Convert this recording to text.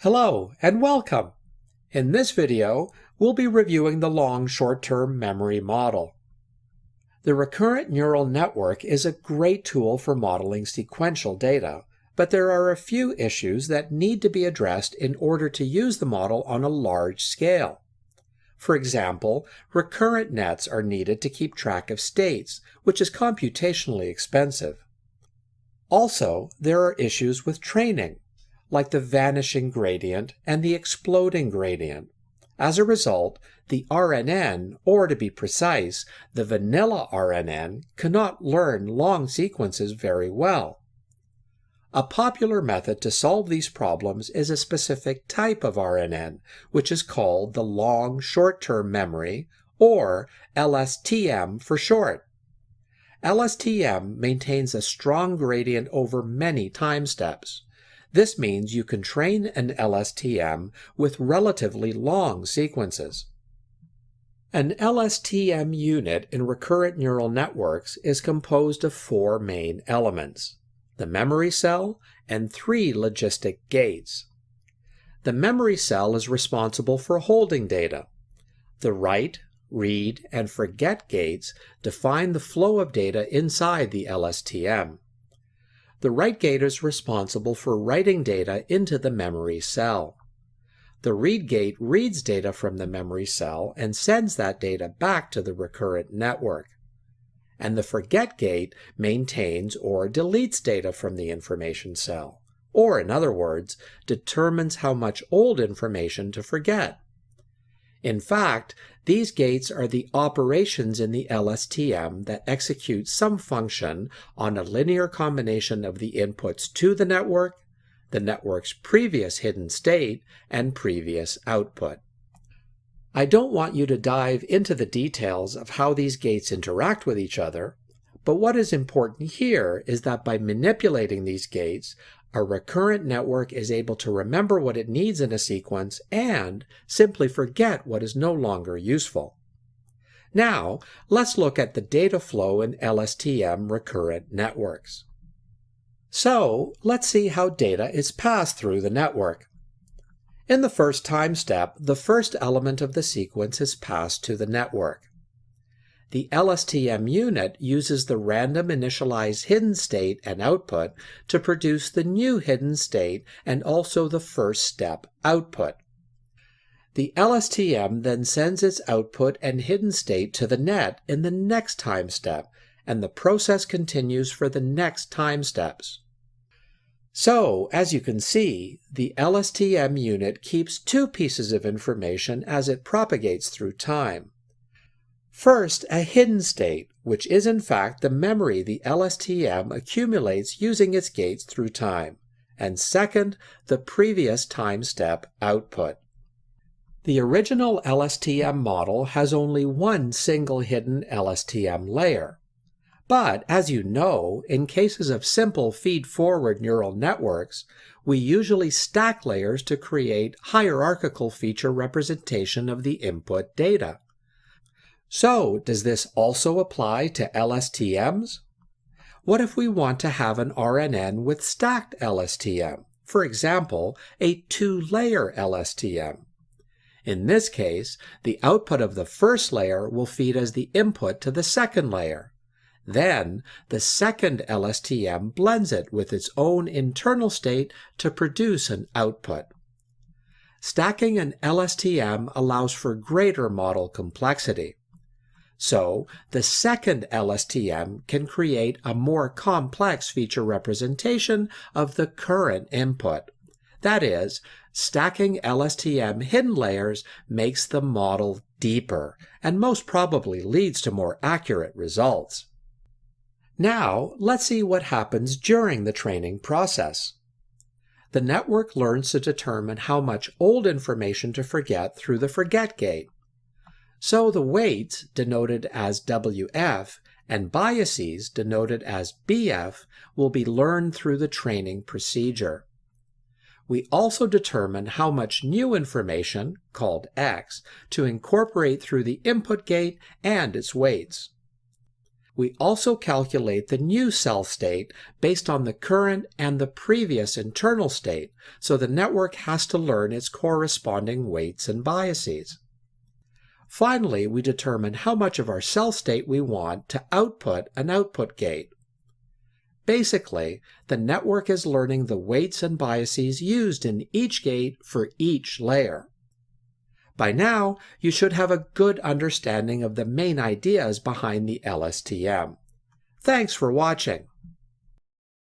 Hello and welcome! In this video, we'll be reviewing the long short-term memory model. The recurrent neural network is a great tool for modeling sequential data, but there are a few issues that need to be addressed in order to use the model on a large scale. For example, recurrent nets are needed to keep track of states, which is computationally expensive. Also, there are issues with training, like the vanishing gradient and the exploding gradient. As a result, the RNN, or to be precise, the vanilla RNN, cannot learn long sequences very well. A popular method to solve these problems is a specific type of RNN, which is called the long short-term memory, or LSTM for short. LSTM maintains a strong gradient over many time steps. This means you can train an LSTM with relatively long sequences. An LSTM unit in recurrent neural networks is composed of four main elements: the memory cell and three logistic gates. The memory cell is responsible for holding data. The write, read, and forget gates define the flow of data inside the LSTM. The write gate is responsible for writing data into the memory cell. The read gate reads data from the memory cell and sends that data back to the recurrent network. And the forget gate maintains or deletes data from the information cell, or in other words, determines how much old information to forget. In fact, these gates are the operations in the LSTM that execute some function on a linear combination of the inputs to the network's previous hidden state, and previous output. I don't want you to dive into the details of how these gates interact with each other, but what is important here is that by manipulating these gates, a recurrent network is able to remember what it needs in a sequence and simply forget what is no longer useful. Now, let's look at the data flow in LSTM recurrent networks. So, let's see how data is passed through the network. In the first time step, the first element of the sequence is passed to the network. The LSTM unit uses the random initialized hidden state and output to produce the new hidden state and also the first step output. The LSTM then sends its output and hidden state to the net in the next time step, and the process continues for the next time steps. So, as you can see, the LSTM unit keeps two pieces of information as it propagates through time. First, a hidden state, which is in fact the memory the LSTM accumulates using its gates through time, and second, the previous time step output. The original LSTM model has only one single hidden LSTM layer. But, as you know, in cases of simple feed-forward neural networks, we usually stack layers to create hierarchical feature representation of the input data. So, does this also apply to LSTMs? What if we want to have an RNN with stacked LSTM, for example, a two-layer LSTM? In this case, the output of the first layer will feed as the input to the second layer. Then, the second LSTM blends it with its own internal state to produce an output. Stacking an LSTM allows for greater model complexity. So, the second LSTM can create a more complex feature representation of the current input. That is, stacking LSTM hidden layers makes the model deeper and most probably leads to more accurate results. Now, let's see what happens during the training process. The network learns to determine how much old information to forget through the forget gate. So the weights, denoted as WF, and biases, denoted as BF, will be learned through the training procedure. We also determine how much new information, called X, to incorporate through the input gate and its weights. We also calculate the new cell state based on the current and the previous internal state, so the network has to learn its corresponding weights and biases. Finally, we determine how much of our cell state we want to output an output gate. Basically, the network is learning the weights and biases used in each gate for each layer. By now, you should have a good understanding of the main ideas behind the LSTM. Thanks for watching.